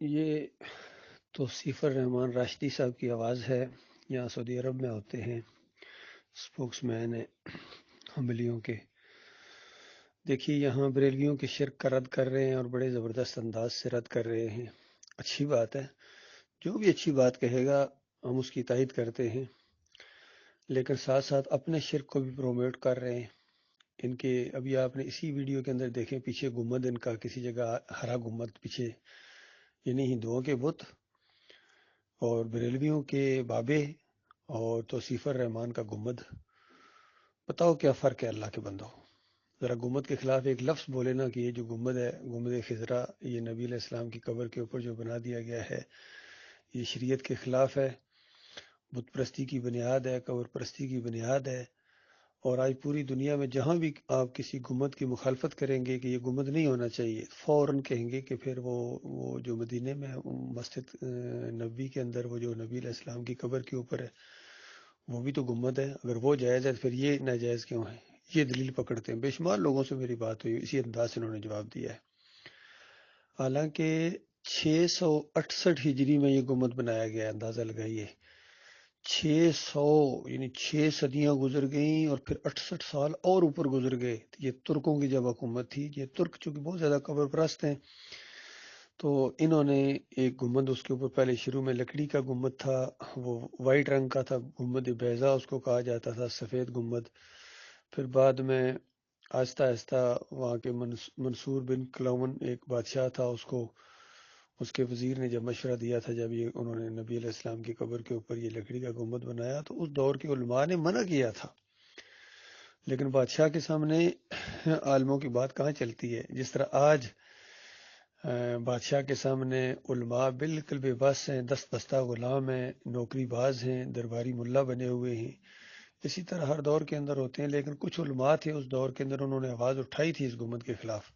یہ توصیف الرحمان راشدی صاحب کی آواز ہے. یہاں سعودی عرب میں ہوتے ہیں، اسپوکس مین ہیں حنبلیوں کے. دیکھیے یہاں بریلویوں کے شرک کا رد کر رہے ہیں اور بڑے زبردست انداز سے رد کر رہے ہیں. اچھی بات ہے، جو بھی اچھی بات کہے گا ہم اس کی تائید کرتے ہیں، لیکن ساتھ ساتھ اپنے شرک کو بھی پروموٹ کر رہے ہیں. ان کے ابھی آپ نے اسی ویڈیو کے اندر دیکھیں، پیچھے گنبد ان کا کسی جگہ ہرا گنبد پیچھے، یعنی ہندوؤں کے بت اور بریلویوں کے بابے اور توصیف الرحمان کا گنبد. بتاؤ کیا فرق ہے اللہ کے بندو؟ ذرا گنبد کے خلاف ایک لفظ بولے نا کہ یہ جو گنبد ہے، گنبد خضرا، یہ نبی علیہ السلام کی قبر کے اوپر جو بنا دیا گیا ہے، یہ شریعت کے خلاف ہے، بت پرستی کی بنیاد ہے، قبر پرستی کی بنیاد ہے. اور آج پوری دنیا میں جہاں بھی آپ کسی گنبد کی مخالفت کریں گے کہ یہ گنبد نہیں ہونا چاہیے، فوراً کہیں گے کہ پھر وہ جو مدینے میں مسجد نبوی کے اندر وہ جو نبی علیہ السلام کی قبر کے اوپر ہے وہ بھی تو گنبد ہے. اگر وہ جائز ہے تو پھر یہ ناجائز کیوں ہے؟ یہ دلیل پکڑتے ہیں. بے شمار لوگوں سے میری بات ہوئی، اسی انداز سے انہوں نے جواب دیا ہے. حالانکہ 668 ہجری میں یہ گنبد بنایا گیا ہے. اندازہ لگائیے، 600 یعنی 6 صدیاں گزر گئیں اور پھر 68 سال اور اوپر گزر گئے. یہ ترکوں کی جب حکومت تھی، یہ ترک چونکہ بہت زیادہ قبر پرست ہیں، تو انہوں نے ایک گنبد اس کے اوپر، پہلے شروع میں لکڑی کا گنبد تھا، وہ وائٹ رنگ کا تھا، گنبد بیضا اس کو کہا جاتا تھا، سفید گنبد. پھر بعد میں آہستہ آہستہ وہاں کے منصور بن کلاون ایک بادشاہ تھا، اس کے وزیر نے جب مشورہ دیا تھا، جب یہ انہوں نے نبی علیہ السلام کی قبر کے اوپر یہ لکڑی کا گنبد بنایا، تو اس دور کے علماء نے منع کیا تھا. لیکن بادشاہ کے سامنے عالموں کی بات کہاں چلتی ہے؟ جس طرح آج بادشاہ کے سامنے علماء بالکل بے بس ہیں، دست بستہ غلام ہیں، نوکری باز ہیں، درباری ملا بنے ہوئے ہیں. اسی طرح ہر دور کے اندر ہوتے ہیں، لیکن کچھ علماء تھے اس دور کے اندر، انہوں نے آواز اٹھائی تھی اس گنبد کے خلاف،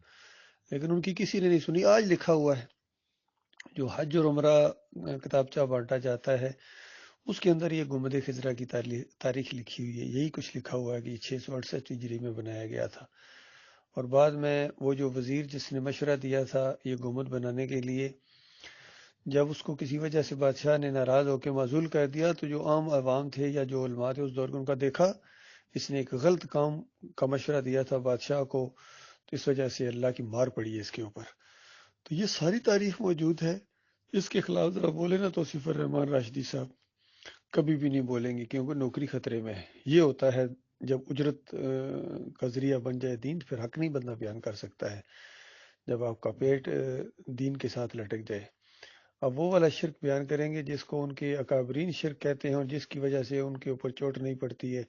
لیکن ان کی کسی نے نہیں سنی. آج لکھا ہوا ہے، جو حج اور عمرہ کتابچہ بانٹا جاتا ہے اس کے اندر یہ گنبد خضرا کی تاریخ لکھی ہوئی ہے. یہی کچھ لکھا ہوا ہے کہ یہ 668 ہجری میں بنایا گیا تھا. اور بعد میں وہ جو وزیر جس نے مشورہ دیا تھا یہ گنبد بنانے کے لیے، جب اس کو کسی وجہ سے بادشاہ نے ناراض ہو کے معزول کر دیا، تو جو عام عوام تھے یا جو علماء تھے اس دور کے، ان کا دیکھا اس نے ایک غلط کام کا مشورہ دیا تھا بادشاہ کو، تو اس وجہ سے اللہ کی مار پڑی ہے اس کے اوپر. تو یہ ساری تاریخ موجود ہے. اس کے خلاف ذرا بولے نا توصیف الرحمان راشدی صاحب، کبھی بھی نہیں بولیں گے، کیونکہ نوکری خطرے میں ہے. یہ ہوتا ہے جب اجرت کا ذریعہ بن جائے دین، پھر حق نہیں بندہ بیان کر سکتا ہے جب آپ کا پیٹ دین کے ساتھ لٹک جائے. اب وہ والا شرک بیان کریں گے جس کو ان کے اکابرین شرک کہتے ہیں، اور جس کی وجہ سے ان کے اوپر چوٹ نہیں پڑتی ہے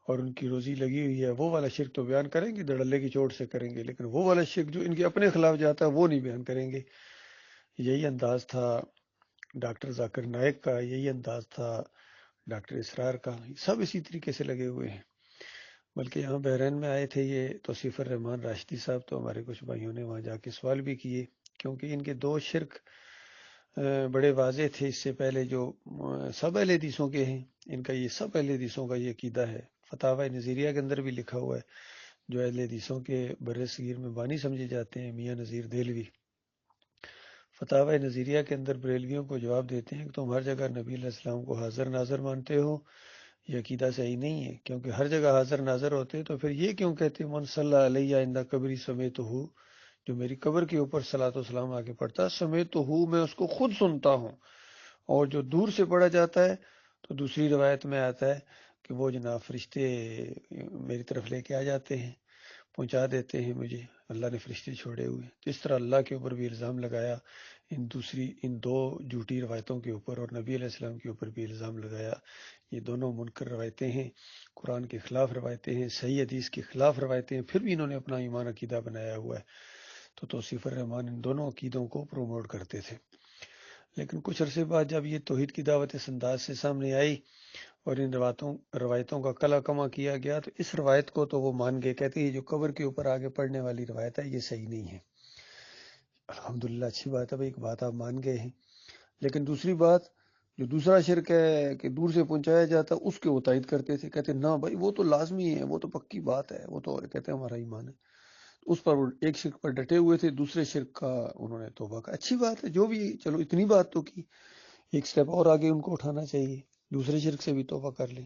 اور ان کی روزی لگی ہوئی ہے. وہ والا شرک تو بیان کریں گے، دڑلے کی چوٹ سے کریں گے، لیکن وہ والا شرک جو ان کے اپنے خلاف جاتا ہے وہ نہیں بیان کریں گے. یہی انداز تھا ڈاکٹر ذاکر نائک کا، یہی انداز تھا ڈاکٹر اسرار کا. سب اسی طریقے سے لگے ہوئے ہیں. بلکہ یہاں بحرین میں آئے تھے یہ توصیف الرحمان راشدی صاحب، تو ہمارے کچھ بھائیوں نے وہاں جا کے سوال بھی کیے، کیونکہ ان کے دو شرک بڑے واضح تھے. اس سے پہلے جو سب اہل حدیثوں کے ہیں، ان کا یہ سب اہل حدیثوں کا یہ عقیدہ ہے. فتاوی نظیریہ کے اندر بھی لکھا ہوا ہے. جو اہل حدیثوں کے بر صغیر میں بانی سمجھے جاتے ہیں میاں نذیر دہلوی، فتاوی نظیریہ کے اندر بریلویوں کو جواب دیتے ہیں کہ تم ہر جگہ نبی علیہ السلام کو حاضر ناظر مانتے ہو، یہ عقیدہ صحیح نہیں ہے. کیونکہ ہر جگہ حاضر ناظر ہوتے تو پھر یہ کیوں کہتے من صلی علیہ عند قبری سمیت ہو، جو میری قبر کے اوپر صلاۃ و سلام آ کے پڑھتا سمیت ہو، میں اس کو خود سنتا ہوں. اور جو دور سے پڑھا جاتا ہے تو دوسری روایت میں آتا ہے کہ وہ جناب فرشتے میری طرف لے کے آ جاتے ہیں، پہنچا دیتے ہیں مجھے، اللہ نے فرشتے چھوڑے ہوئے ہیں. تو اس طرح اللہ کے اوپر بھی الزام لگایا، ان دو جھوٹی روایتوں کے اوپر، اور نبی علیہ السلام کے اوپر بھی الزام لگایا. یہ دونوں منکر روایتیں ہیں، قرآن کے خلاف روایتیں ہیں، صحیح حدیث کے خلاف روایتیں ہیں، پھر بھی انہوں نے اپنا ایمان عقیدہ بنایا ہوا ہے. تو توصیف الرحمان ان دونوں عقیدوں کو پروموٹ کرتے تھے. لیکن کچھ عرصے بعد جب یہ توحید کی دعوت اس انداز سے سامنے آئی اور ان روایتوں کا کلا کما کیا گیا، تو اس روایت کو تو وہ مان گئے، کہتے ہیں جو قبر کے اوپر آگے پڑھنے والی روایت ہے یہ صحیح نہیں ہے. الحمدللہ، اچھی بات ہے بھائی، ایک بات آپ مان گئے ہیں. لیکن دوسری بات، جو دوسرا شرک ہے کہ دور سے پہنچایا جاتا، اس کے وہ تائید کرتے تھے، کہتے نہ بھائی وہ تو لازمی ہے، وہ تو پکی بات ہے، وہ تو کہتے ہیں ہمارا ایمان ہے. اس پر وہ ایک شرک پر ڈٹے ہوئے تھے، دوسرے شرک کا انہوں نے توبہ کا. اچھی بات ہے، جو بھی، چلو اتنی بات تو کی، ایک سٹیپ اور آگے ان کو اٹھانا چاہیے، دوسرے شرک سے بھی توبہ کر لیں.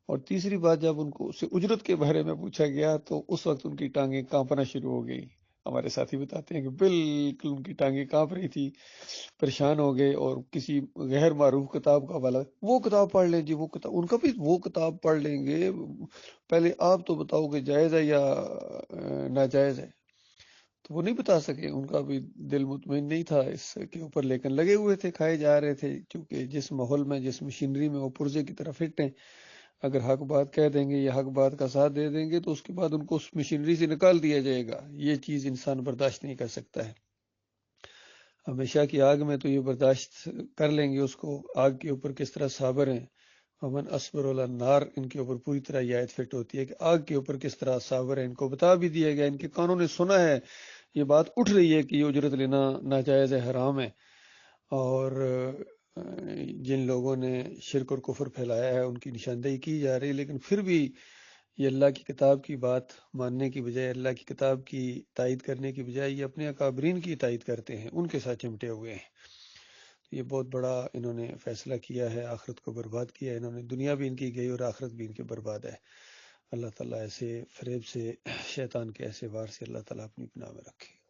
اور تیسری بات، جب ان کو اس سے اجرت کے بارے میں پوچھا گیا تو اس وقت ان کی ٹانگیں کانپنا شروع ہو گئی. ہمارے ساتھی بتاتے ہیں کہ بالکل ان کی ٹانگیں کانپ رہی تھی، پریشان ہو گئے، اور کسی غیر معروف کتاب کا حوالہ، وہ کتاب پڑھ لیں جی، وہ کتاب، ان کا بھی وہ کتاب پڑھ لیں گے، پہلے آپ تو بتاؤ کہ جائز ہے یا ناجائز ہے. تو وہ نہیں بتا سکے، ان کا بھی دل مطمئن نہیں تھا اس کے اوپر، لیکن لگے ہوئے تھے، کھائے جا رہے تھے، کیونکہ جس ماحول میں، جس مشینری میں وہ پرزے کی طرف فٹ ہیں، اگر حق بات کہہ دیں گے یا حق بات کا ساتھ دے دیں گے تو اس کے بعد ان کو اس مشینری سے نکال دیا جائے گا. یہ چیز انسان برداشت نہیں کر سکتا ہے. ہمیشہ کی آگ میں تو یہ برداشت کر لیں گے اس کو، آگ کے اوپر کس طرح صابر ہیں. امن اصبر النار، ان کے اوپر پوری طرح یہ آیت فٹ ہوتی ہے کہ آگ کے اوپر کس طرح صابر ہے. ان کو بتا بھی دیا گیا، ان کے کانوں نے سنا ہے، یہ بات اٹھ رہی ہے کہ یہ اجرت لینا ناجائز ہے، حرام ہے. اور جن لوگوں نے شرک اور کفر پھیلایا ہے ان کی نشاندہی کی جا رہی ہے، لیکن پھر بھی یہ اللہ کی کتاب کی بات ماننے کی بجائے، اللہ کی کتاب کی تائید کرنے کی بجائے، یہ اپنے اکابرین کی تائید کرتے ہیں، ان کے ساتھ چمٹے ہوئے ہیں. یہ بہت بڑا انہوں نے فیصلہ کیا ہے، آخرت کو برباد کیا ہے انہوں نے، دنیا بھی ان کی گئی اور آخرت بھی ان کے برباد ہے. اللہ تعالیٰ ایسے فریب سے، شیطان کے ایسے وار سے اللہ تعالیٰ اپنی پناہ میں رکھے.